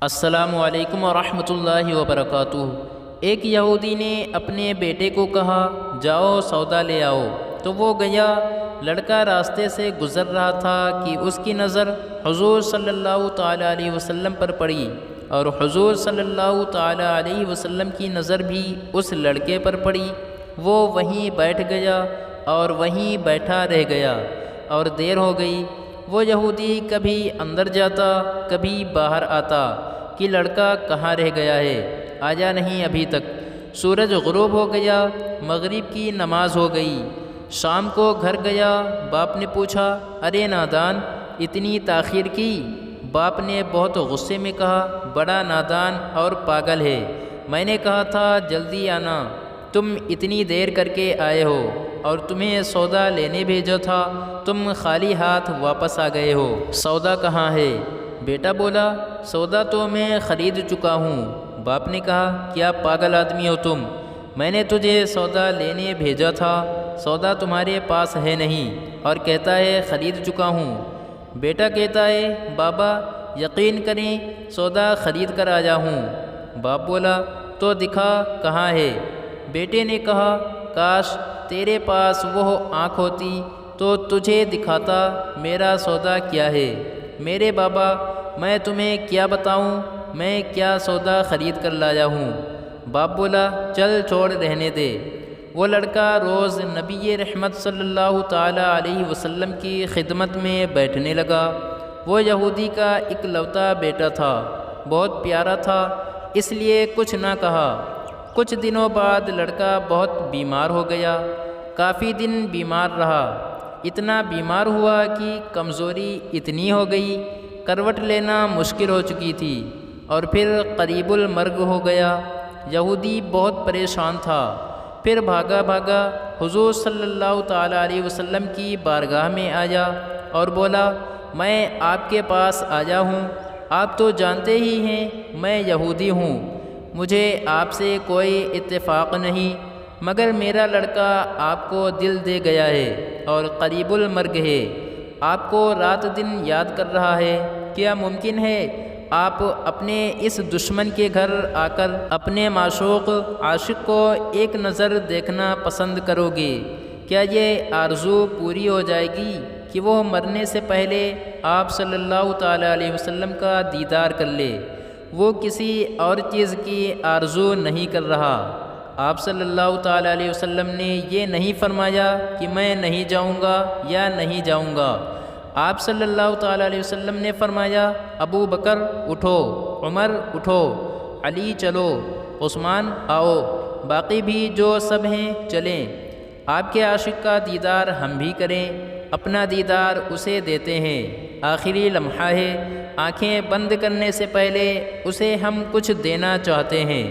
السلام علیکم ورحمۃ اللہ وبرکاتہ۔ ایک یہودی نے اپنے بیٹے کو کہا جاؤ سودا لے آؤ، تو وہ گیا۔ لڑکا راستے سے گزر رہا تھا کہ اس کی نظر حضور صلی اللہ تعالیٰ علیہ وسلم پر پڑی، اور حضور صلی اللہ تعالیٰ علیہ وسلم کی نظر بھی اس لڑکے پر پڑی۔ وہ وہیں بیٹھ گیا اور وہیں بیٹھا رہ گیا، اور دیر ہو گئی۔ وہ یہودی کبھی اندر جاتا کبھی باہر آتا کہ لڑکا کہاں رہ گیا ہے، آیا نہیں ابھی تک۔ سورج غروب ہو گیا، مغرب کی نماز ہو گئی۔ شام کو گھر گیا، باپ نے پوچھا ارے نادان اتنی تاخیر کی؟ باپ نے بہت غصے میں کہا بڑا نادان اور پاگل ہے، میں نے کہا تھا جلدی آنا، تم اتنی دیر کر کے آئے ہو، اور تمہیں سودا لینے بھیجا تھا، تم خالی ہاتھ واپس آ گئے ہو، سودا کہاں ہے؟ بیٹا بولا سودا تو میں خرید چکا ہوں۔ باپ نے کہا کیا پاگل آدمی ہو تم، میں نے تجھے سودا لینے بھیجا تھا، سودا تمہارے پاس ہے نہیں، اور کہتا ہے خرید چکا ہوں۔ بیٹا کہتا ہے بابا یقین کریں سودا خرید کر آیا ہوں۔ باپ بولا تو دکھا کہاں ہے؟ بیٹے نے کہا کاش تیرے پاس وہ آنکھ ہوتی تو تجھے دکھاتا میرا سودا کیا ہے۔ میرے بابا میں تمہیں کیا بتاؤں میں کیا سودا خرید کر لایا ہوں۔ باپ بولا چل چھوڑ رہنے دے۔ وہ لڑکا روز نبی رحمت صلی اللہ تعالیٰ علیہ وسلم کی خدمت میں بیٹھنے لگا۔ وہ یہودی کا اکلوتا بیٹا تھا، بہت پیارا تھا، اس لیے کچھ نہ کہا۔ کچھ دنوں بعد لڑکا بہت بیمار ہو گیا، کافی دن بیمار رہا، اتنا بیمار ہوا کہ کمزوری اتنی ہو گئی کروٹ لینا مشکل ہو چکی تھی، اور پھر قریب المرگ ہو گیا۔ یہودی بہت پریشان تھا، پھر بھاگا بھاگا حضور صلی اللہ تعالیٰ علیہ وسلم کی بارگاہ میں آیا اور بولا میں آپ کے پاس آیا ہوں، آپ تو جانتے ہی ہیں میں یہودی ہوں، مجھے آپ سے کوئی اتفاق نہیں، مگر میرا لڑکا آپ کو دل دے گیا ہے اور قریب المرگ ہے، آپ کو رات دن یاد کر رہا ہے، کیا ممکن ہے آپ اپنے اس دشمن کے گھر آ کر اپنے معشوق عاشق کو ایک نظر دیکھنا پسند کرو گے؟ کیا یہ آرزو پوری ہو جائے گی کہ وہ مرنے سے پہلے آپ صلی اللہ تعالیٰ علیہ وسلم کا دیدار کر لے؟ وہ کسی اور چیز کی آرزو نہیں کر رہا۔ آپ صلی اللہ تعالیٰ علیہ وسلم نے یہ نہیں فرمایا کہ میں نہیں جاؤں گا یا نہیں جاؤں گا۔ آپ صلی اللہ تعالیٰ علیہ وسلم نے فرمایا ابو بکر اٹھو، عمر اٹھو، علی چلو، عثمان آؤ، باقی بھی جو سب ہیں چلیں، آپ کے عاشق کا دیدار ہم بھی کریں، اپنا دیدار اسے دیتے ہیں، آخری لمحہ ہے، آنکھیں بند کرنے سے پہلے اسے ہم کچھ دینا چاہتے ہیں،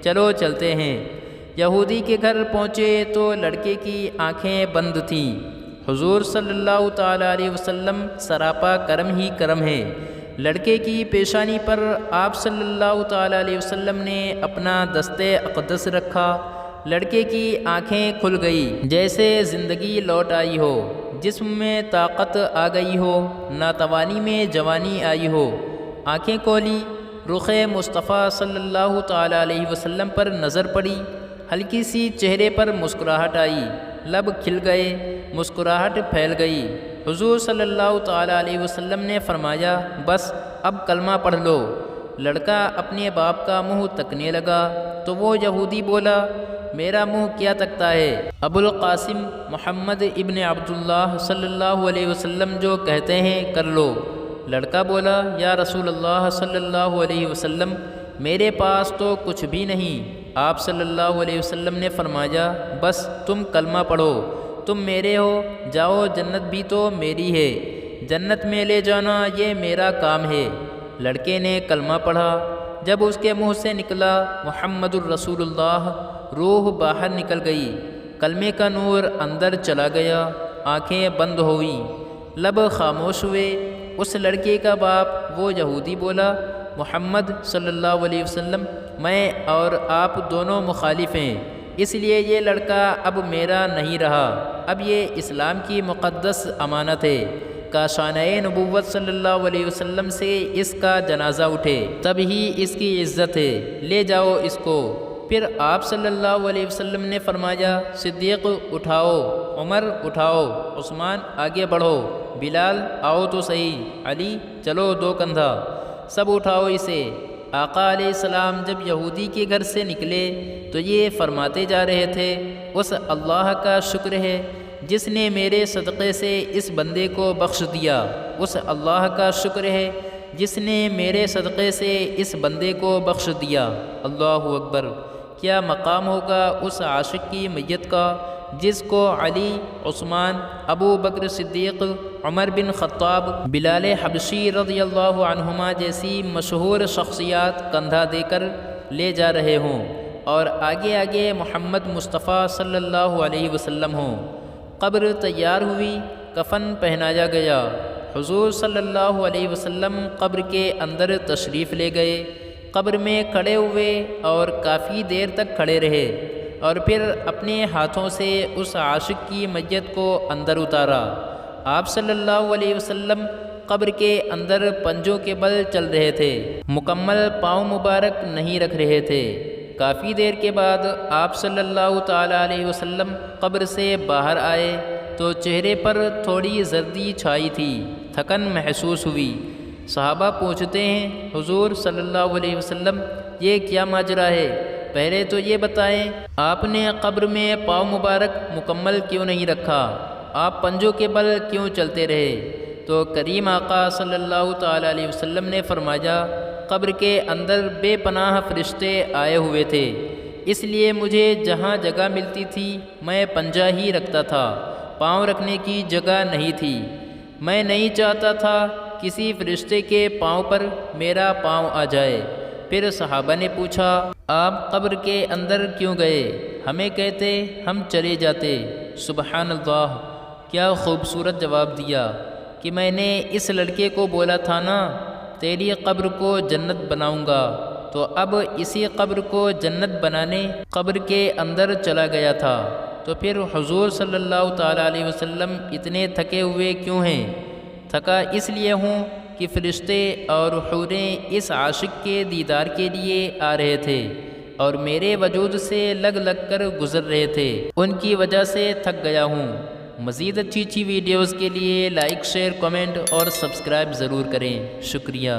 چلو چلتے ہیں۔ یہودی کے گھر پہنچے تو لڑکے کی آنکھیں بند تھیں۔ حضور صلی اللہ تعالیٰ علیہ وسلم سراپا کرم ہی کرم ہے۔ لڑکے کی پیشانی پر آپ صلی اللہ تعالیٰ علیہ وسلم نے اپنا دست اقدس رکھا، لڑکے کی آنکھیں کھل گئی جیسے زندگی لوٹ آئی ہو، جسم میں طاقت آ گئی ہو، ناتوانی میں جوانی آئی ہو، آنکھیں کھولی، رخ مصطفیٰ صلی اللہ تعالیٰ علیہ وسلم پر نظر پڑی، ہلکی سی چہرے پر مسکراہٹ آئی، لب کھل گئے، مسکراہٹ پھیل گئی۔ حضور صلی اللہ تعالیٰ علیہ وسلم نے فرمایا بس اب کلمہ پڑھ لو۔ لڑکا اپنے باپ کا منہ تکنے لگا تو وہ یہودی بولا میرا منہ کیا تکتا ہے؟ ابو القاسم محمد ابن عبداللہ صلی اللہ علیہ وسلم جو کہتے ہیں کر لو۔ لڑکا بولا یا رسول اللہ صلی اللہ علیہ وسلم میرے پاس تو کچھ بھی نہیں۔ آپ صلی اللہ علیہ وسلم نے فرمایا بس تم کلمہ پڑھو، تم میرے ہو، جاؤ جنت بھی تو میری ہے، جنت میں لے جانا یہ میرا کام ہے۔ لڑکے نے کلمہ پڑھا، جب اس کے منہ سے نکلا محمد الرسول اللہ، روح باہر نکل گئی، کلمے کا نور اندر چلا گیا، آنکھیں بند ہوئیں، لب خاموش ہوئے۔ اس لڑکے کا باپ وہ یہودی بولا محمد صلی اللہ علیہ وسلم میں اور آپ دونوں مخالف ہیں، اس لیے یہ لڑکا اب میرا نہیں رہا، اب یہ اسلام کی مقدس امانت ہے، کاشانہ نبوت صلی اللہ علیہ وسلم سے اس کا جنازہ اٹھے، تب ہی اس کی عزت ہے، لے جاؤ اس کو۔ پھر آپ صلی اللہ علیہ وسلم نے فرمایا، صدیق اٹھاؤ، عمر اٹھاؤ، عثمان آگے بڑھو، بلال آؤ تو صحیح، علی چلو دو کندھا، سب اٹھاؤ اسے۔ آقا علیہ السلام جب یہودی کے گھر سے نکلے تو یہ فرماتے جا رہے تھے، اس اللہ کا شکر ہے جس نے میرے صدقے سے اس بندے کو بخش دیا، اس اللہ کا شکر ہے جس نے میرے صدقے سے اس بندے کو بخش دیا۔ اللہ اکبر! کیا مقام ہوگا اس عاشق کی میت کا جس کو علی، عثمان، ابو بکر صدیق، عمر بن خطاب، بلال حبشی رضی اللہ عنہما جیسی مشہور شخصیات کندھا دے کر لے جا رہے ہوں، اور آگے آگے محمد مصطفیٰ صلی اللہ علیہ وسلم ہوں۔ قبر تیار ہوئی، کفن پہنایا گیا، حضور صلی اللہ علیہ وسلم قبر کے اندر تشریف لے گئے، قبر میں کھڑے ہوئے اور کافی دیر تک کھڑے رہے، اور پھر اپنے ہاتھوں سے اس عاشق کی میت کو اندر اتارا۔ آپ صلی اللہ علیہ وسلم قبر کے اندر پنجوں کے بل چل رہے تھے، مکمل پاؤں مبارک نہیں رکھ رہے تھے۔ کافی دیر کے بعد آپ صلی اللہ تعالیٰ علیہ وسلم قبر سے باہر آئے تو چہرے پر تھوڑی زردی چھائی تھی، تھکن محسوس ہوئی۔ صحابہ پوچھتے ہیں، حضور صلی اللہ علیہ وسلم یہ کیا ماجرا ہے؟ پہلے تو یہ بتائیں آپ نے قبر میں پاؤں مبارک مکمل کیوں نہیں رکھا؟ آپ پنجوں کے بل کیوں چلتے رہے؟ تو کریم آقا صلی اللہ تعالیٰ علیہ وسلم نے فرمایا، قبر کے اندر بے پناہ فرشتے آئے ہوئے تھے، اس لیے مجھے جہاں جگہ ملتی تھی میں پنجہ ہی رکھتا تھا، پاؤں رکھنے کی جگہ نہیں تھی۔ میں نہیں چاہتا تھا کسی فرشتے کے پاؤں پر میرا پاؤں آ جائے۔ پھر صحابہ نے پوچھا، آپ قبر کے اندر کیوں گئے؟ ہمیں کہتے ہم چلے جاتے۔ سبحان اللہ! کیا خوبصورت جواب دیا کہ میں نے اس لڑکے کو بولا تھا نا تیری قبر کو جنت بناؤں گا، تو اب اسی قبر کو جنت بنانے قبر کے اندر چلا گیا تھا۔ تو پھر حضور صلی اللہ تعالیٰ علیہ وسلم اتنے تھکے ہوئے کیوں ہیں؟ تھکا اس لیے ہوں کہ فرشتے اور حوریں اس عاشق کے دیدار کے لیے آ رہے تھے اور میرے وجود سے لگ لگ کر گزر رہے تھے، ان کی وجہ سے تھک گیا ہوں۔ مزید اچھی ویڈیوز کے لیے لائک، شیئر، کمنٹ اور سبسکرائب ضرور کریں۔ شکریہ۔